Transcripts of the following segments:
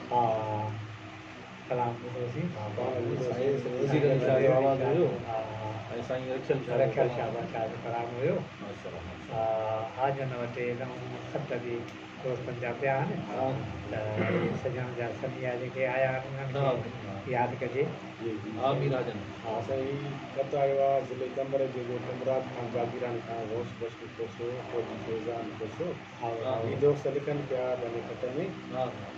हाँ कलाम ॿुधोसीं रखियल रखियल शाहबाद शाह जो कलाम हुयो हाजन वटि नव सत बि दोस्तनि जा पिया आहिनि त इहे सॼण जा सभई जेके आया आहिनि उन्हनि खे यादि कजे हाँ साईं ख़त आयो आहे ज़िले कमर जे इमराद खान बागीरानी खां गौस बख्श कोसो फौजी फैज़ान कोसो ही दोस्त लिखनि पिया पंहिंजे ख़त में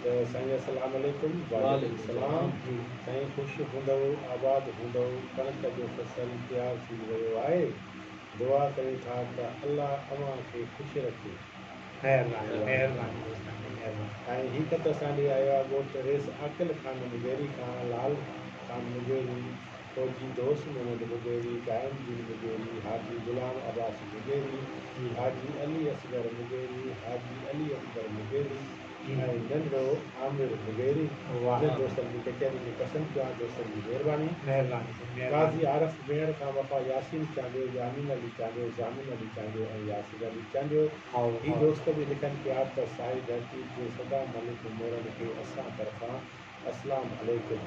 त साईं अस्सलाम वालेकुम वालेकुम सलाम साईं ख़ुशि हूंदव आबाद हूंदव कणिक जो फसल तयारु थी वियो आहे दुआ कयूं था त अल्लाह अव्हां खे ख़ुशि रखे महिरबानी ऐं हीअ ख़त असांजे आयो आहे ॻोठु रेस आकिल खान मुगेरी खां लाल खान मुगेरी फौजी दोस्त मोहम्मद मुगेरी कायमदीन मुगेरी हाजी गुलाम Abbas Mugeri Haji Ali Asghar Mugeri Haji Ali Akbar Mugeri ऐं नंढो आमिर मुगेरी इन्हनि दोस्तनि जी कचहरी में पसंदि कयो आहे दोस्तनि जी महिरबानी काज़ी आरफ भेण खां वफ़ा यासीन चांडियो यामीन अली चांडियो ज़ामिन अली चांडियो ऐं यासिर अली चांडियो ही दोस्त बि लिखनि पिया त साई धरती जे सदा मलिक मोरनि खे असां तरफ़ां अस्सलाम अलैकुम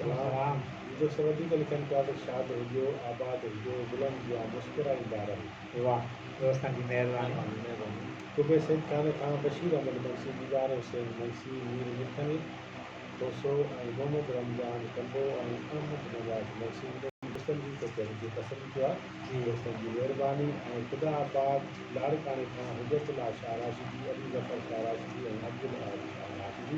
सलाम दोस्त वधीक लिखनि पिया त शाद हुजो आबाद हुजो गुलनि जा मुस्कुराईंदा रहो वाह दोस्तनि जी महिरबानी कुबे सैद खान खां बशीर अहमद मनसी दीदार हुसैन मनसी मीर मिठन कोसो ऐं मोहम्मद रमज़ान कंबो ऐं अहमद नवाज़ मनसी दोस्तनि जी कचहरी खे पसंदि कयो आहे दोस्तनि जी महिरबानी ऐं ख़ुदा आबाद लाड़काणे खां हुजतुल्ला शाह राशिदी अली ज़फ़र शाह राशिदी ऐं अब्दुल अहद शाह राशिदी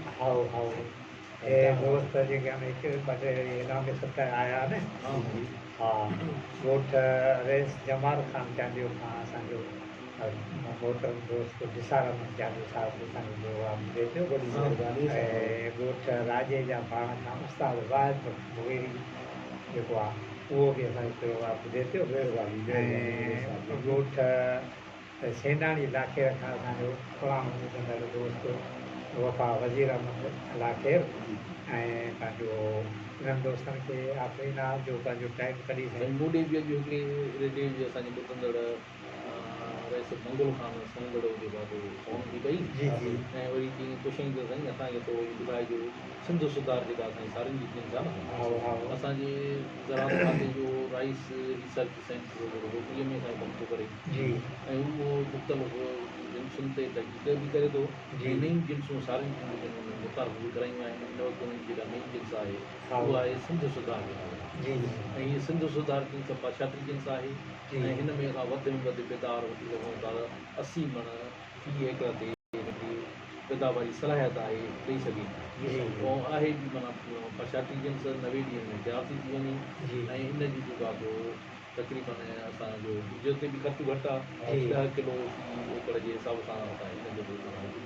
हे दोस्त जेके हाणे हिकु ॿ टे इनाम सत आया न हा ॻोठु रेस जमाल ख़ान चांडियो खां असांजो मोहतरम दोस्त निसार अहमद चांडियो साहिबु असांजो ॿुधे पियो ऐं ॻोठु राजे जा पाण खां उस्ताद वाहिद मुगेरी जेको आहे उहो बि असांजो प्रोग्राम ॿुधे पियो ऐं ॻोठु सेनाणी लाखेर खां असांजो क़ुरान ॿुधंदड़ दोस्त वफ़ा वज़ीर अहमद लाखेर ऐं पंहिंजो इन्हनि दोस्तनि खे आख़िरी नाल जो पंहिंजो टाइम कढी मूडे बि अॼु हिकिड़े रेडियो जे असांजे ॿुधंदड़ रहिस मंगल खान समुंदड़ो जेको आहे फोन बि कई ऐं वरी जीअं पुछईं त साईं असांखे थोरो ॿुधाइजो सिंध सुधार जेका असांजी सारियुनि जी जिन्स आहे न असांजे ज़रात खाते जो राइस रिसर्च सेंटर जेको रोटीअ में असांजो कमु थो करे ऐं उहो मुख़्तलिफ़ जिन्सुनि ते तहक़ीक़ बि करे थो नयूं जिन्सूं सारियुनि जिन्सुनि मुतारफ़ बि करायूं आहिनि इन वक़्तु उन्हनि जेका नई जिन्स आहे उहा आहे सिंध सुधार ऐं हीअ सिंध सुधार जिन्स पाशाती जिन्स आहे ऐं हिन में असां वधि में वधि पैदावार वठी सघूं था 80 मण फी एकड़ ते हिनजी पैदावारी सलाहियत आहे ॾेई सघे ऐं आहे बि माना पाशाती जिन्स 90 ॾींहंनि में तयारु थी वञे ऐं इन जी जेको आहे तक़रीबन असांजो ॿिज ते बि ख़र्चु घटि आहे 10 किलो फी एकड़ जे हिसाब सां असां इन जो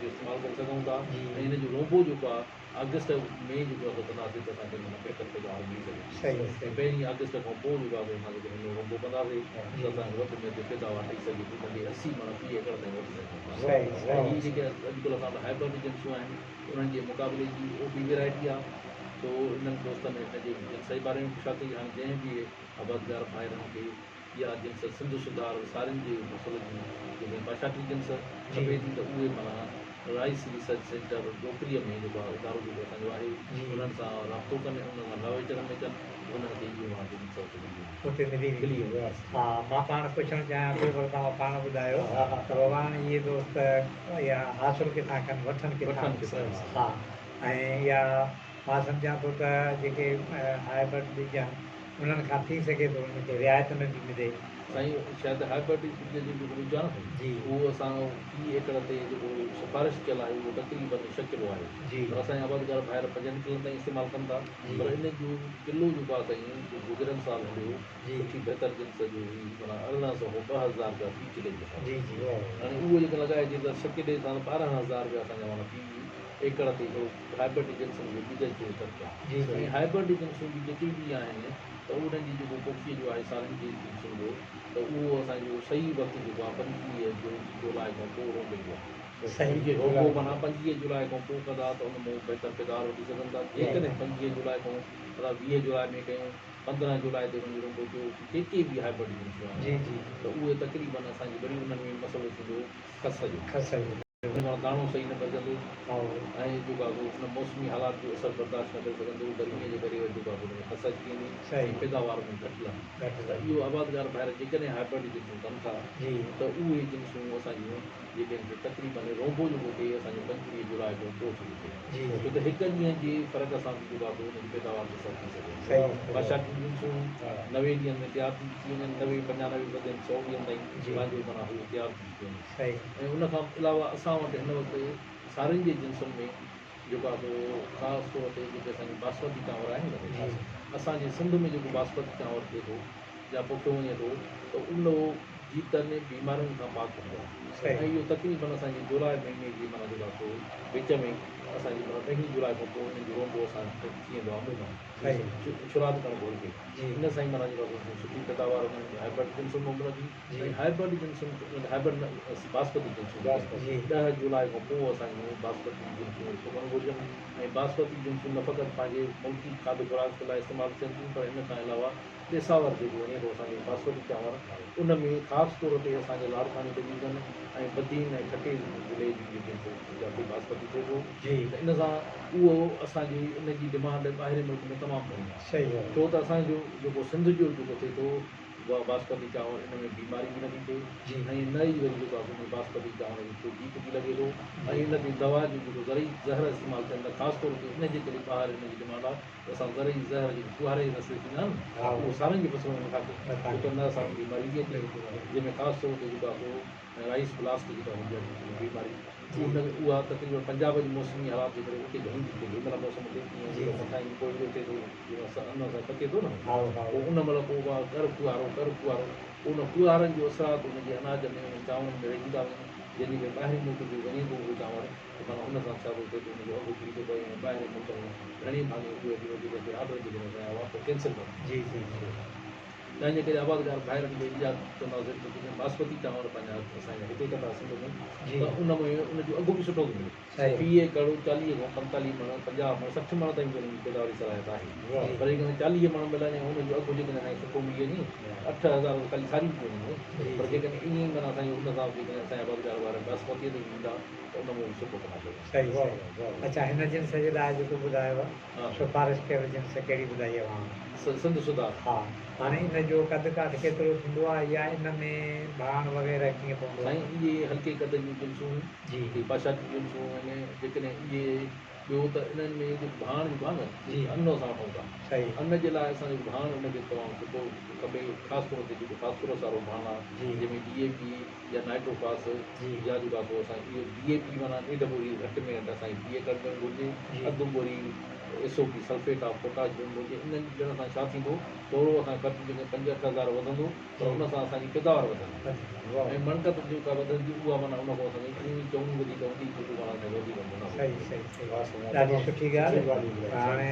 इस्तेमालु करे सघूं था ऐं इन जो रोबो जेको आहे अगस्त में जेको आहे कंदासीं त असांखे बेहतर पैदावार मिली सघे ऐं पहिरीं अगस्त खां पोइ जेको आहे असांखे हिन रोबो कंदासीं त असांखे वधि में वधि पैदावार ॾेई सघे थी हुनखे 80 मण फी एकड़ ताईं वठी सघूं था ऐं हीअ जेके अॼुकल्ह असां वटि हाइब्रिड जिन्सूं आहिनि उन्हनि जे मुक़ाबले जी उहो बि वैराइटी आहे तो इन्हनि दोस्तनि हिन जे जिन्स जे बारे में पुछा कई हाणे जंहिं बि आबादगार भाइरनि खे इहा जिन्स सिंध सुधार सारियुनि जे मसइले जी जंहिंमें पाशाती जिन्स खपे थी त उहे माना राइस रिसर्च सेंटर डोकरीअ में जेको आहे इदारो जेको असांजो आहे उन्हनि सां राब्तो कनि उन सां लावेचड़ में कनि उन्हनि खे इहो मां जिन्स उते मिली हा मां पाण पुछणु चाहियां पियो पर तव्हां पाण ॿुधायो त भॻवान इहे दोस्त इहा हासिलु किथां कनि वठनि किथां हा ऐं इहा मां सम्झां थो त जेके हाइब्रिड बीज आहिनि उन्हनि खां थी सघे थो उन्हनि खे रिआयत में बि मिले साईं शायदि हाइब्रिड बीज जो जेको वीज आहे न उहो असां फी एकड़ ते जेको सिफारिश कयल आहे उहो तक़रीबन 6 किलो आहे पर असांजा आबादगार ॿाहिरि 5 किलो ताईं इस्तेमालु कनि था पर इन जो किलो जेको आहे साईं जो गुज़िरियल साल हलियो सुठी बहितर जिन्स जो हुई माना 1800 2000 रुपया फी किले जो हाणे उहो जेके लॻाइजे त 6 किले सां 12000 रुपया असांजा माना फी एकड़ ते हाइब्रिड जिन्सुनि जे बीज जो ख़र्चु आहे ऐं हाइब्रिड जिन्सूं बि जेके बि आहिनि त उन्हनि जी जेको पोखीअ जो आहे सारियुनि जी जिन्सुनि जो त उहो असांजो सही वक़्तु जेको आहे 25 जुलाई खां पोइ रोपे सही रोपो माना 25 जुलाई खां पोइ कंदा त उन में बहितर पैदावार वठी सघनि था जेकॾहिं 25 जुलाई खां असां 20 जुलाई में कयूं 15 जुलाई ते उन्हनि जो रोपो थियो जेके बि हाइब्रिड जिन्सूं आहिनि त उहे तक़रीबन असांजी वरी उन्हनि में मसइलो थींदो खस जो दाणो सही न बचंदो हा ऐं जेको आहे उन मौसमी हालात जो असरु बर्दाश्त न करे सघंदो गर्मीअ जे करे जेको आहे हुन में फसल थी वेंदी सही। ऐं पैदावार में घटि घटि त इहो आबादगार ॿाहिरि जेकॾहिं हाइब्रिड जिन्सूं कनि था जी त उहे जिन्सूं असांजूं जेके आहिनि तक़रीबन रोंबो जेको थिए असांजो 25 जुलाई खां पोइ शुरू थिए जी छो त हिकु ॾींहं जे फ़र्क़ सां बि जेको आहे हुनजी पैदावार ते असरु थी सघे सही बरसाती जिन्सूं 90 ॾींहंनि में तयारु थी वञनि 90 95 100 ॾींहंनि ताईं जी। पंहिंजो माना हू तयारु थी वञनि सही ऐं उन खां अलावा असां वटि हिन वक़्तु सारियुनि जे जिन्सुनि में जेको आहे उहो ख़ासि तौर ते जेके असांजी बासमती चांवर आहिनि जी असांजे सिंध में जेको बासमती चांवर थिए थो या पोखियो वञे थो त उन जीतनि बीमारियुनि खां पाक हूंदो आहे सही। ऐं इहो तक़रीबन असांजे जुलाई महीने जी माना जेको आहे पोइ विच में असांजी माना 10 जुलाई खां पोइ हिन जो रोंबो असांजो थी वेंदो आहे अमूमन सही। शुरूआति करणु घुरिजे जी इन सां ई माना जेको आहे सुठी पैदावार हुननि हाइब्रिड जिन्सुनि में मिलंदी जी। ऐं हाइब्रिड जिन्सुनि हाइब्रिड बासमती जिन्सूं जी 10 जुलाई खां पोइ असांजूं बासमती जिन्सूं पोखणु घुरिजनि ऐं बासमती जिन्सूं न फ़क़ति पंहिंजे मुल्की खाद्य खुराक जे लाइ इस्तेमालु थियनि थियूं पर इन खां अलावा पेसावर जेको वञे थो असांजो बासमती चांवर उन में ख़ासि तौर ते असांजे लाड़कानी डिवीज़न ऐं बदीन ऐं खटे ज़िले जी जेके जाती बासमती थिए थो जी त इन सां उहो असांजी इन जी डिमांड ॿाहिरि मुल्क में तमामु घणी आहे सही है छो त असांजो जेको सिंध जो जेको थिए थो उहा बासमती चांवर इन में बीमारी बि नथी थिए जी ऐं न ई वरी जेको आहे हुन बासमती चांवर जो जीत बि लॻे थो ऐं इन ते दवा जो जेको ज़रई ज़हर इस्तेमालु थियनि था ख़ासि तौर ते इन जे करे ॿाहिरि इन जी डिमांड आहे त असां ज़रई ज़हर जेके फुहारे नस्ल थींदा आहिनि हा। उहो सारनि जी फसलुनि में खाते नथा छो त न असांखे बीमारी थी अचे जंहिंमें ख़ासि तौर ते जेको आहे पोइ राइस ब्लास्ट जेका हूंदी आहे बीमारी उन उहा तक़रीबन पंजाब जी मौसमी हालात जे करे उते घणी थी थिए हिन महिल मौसम थिए जी। कीअं मथां ई कोयलो थिए थो अन्न सां पके थो न हा हा पोइ उन महिल पोइ उहा कर फुहारो उन फुहारनि जो असरात उनजे अनाज में उन चांवरनि में रहिजी था वञनि जंहिंजे करे ॿाहिरि मुल्क जो वञे थो उहो चांवर त माना उन सां छा थो थिए थो उनजो अघु किरी थो पए ऐं ॿाहिरि मुल्क में घणी भाङे उहे जेके ऑर्डर जेके असांजा हुआ पोइ कैंसिल था जी जी जी तंहिंजे करे आबादगार ॿाहिरि खे इजाद चवंदासीं त जेके बासमती चांवर पंहिंजा असांजा हिते कंदा सिंध में जी त उन में उनजो अघु बि सुठो थो मिले सही। 20 एकड़ 40 खां 45 मण 50 मण 60 मण ताईं हुनजी पैदावारी सलाहियत आहे पर जेकॾहिं 40 मण मिलनि ऐं हुनजो अघु जेकॾहिं असांखे सुठो मिली वञे 8000 ख़ाली सारी थी वञे जी। पर जेकॾहिं ईअं ई माना असांखे हुन सां जेकॾहिं असांजा आबादगार वारा बासमतीअ ते ईंदा त उन में सुठो कमाए सही सही अच्छा हिन जिन्स जे लाइ जेको ॿुधायव हा सिफारिश कयल जिन्स कहिड़ी ॿुधाई आहे सिंध सुधार हा हाणे इन जो कद काठ केतिरो थींदो आहे या इन में भाण वग़ैरह कीअं पवंदो आहे साईं इहे हल्के कद जूं जिन्सूं जी बाशाती जिन्सूं आहिनि जेकॾहिं इहे ॿियो त इन्हनि में जेको भाण जेको आहे न जी। अन्न सां वठूं था सही अन्न जे लाइ असां जेको भाण उनखे तमामु सुठो खपे ख़ासि तौर ते जेको फास्फोरस वारो भाण आहे जी जंहिंमें DAP या नाइट्रोफास जी या जेको आहे पोइ असां इहो DAP माना ॾेढ बोरी घटि में घटि असांखे 20 करणु घुरिजे जी। अधु बोरी SOP सल्फेट ऑफ पोटाश ॾियणु घुरिजे इन्हनि ॾियण सां छा थींदो थोरो असांजो ख़र्चु जेके 5-8 हज़ार वधंदो पर उन सां असांजी पैदावार वधंदी ऐं मणकत जेका वधंदी उहा माना उन खां असांखे ईअं चङी वधीक वधीक जेको माना असांखे वधीक मुनाफ़ो सही सही सही ॾाढी सुठी ॻाल्हि हाणे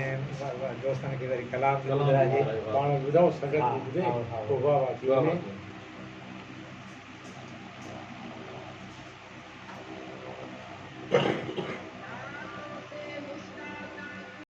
दोस्तनि खे वरी कलाम बि ॿुधाइजे पाण ॿुधायो हा, संगत ॿुधे हा, हा। पोइ वाह वाह थी वञे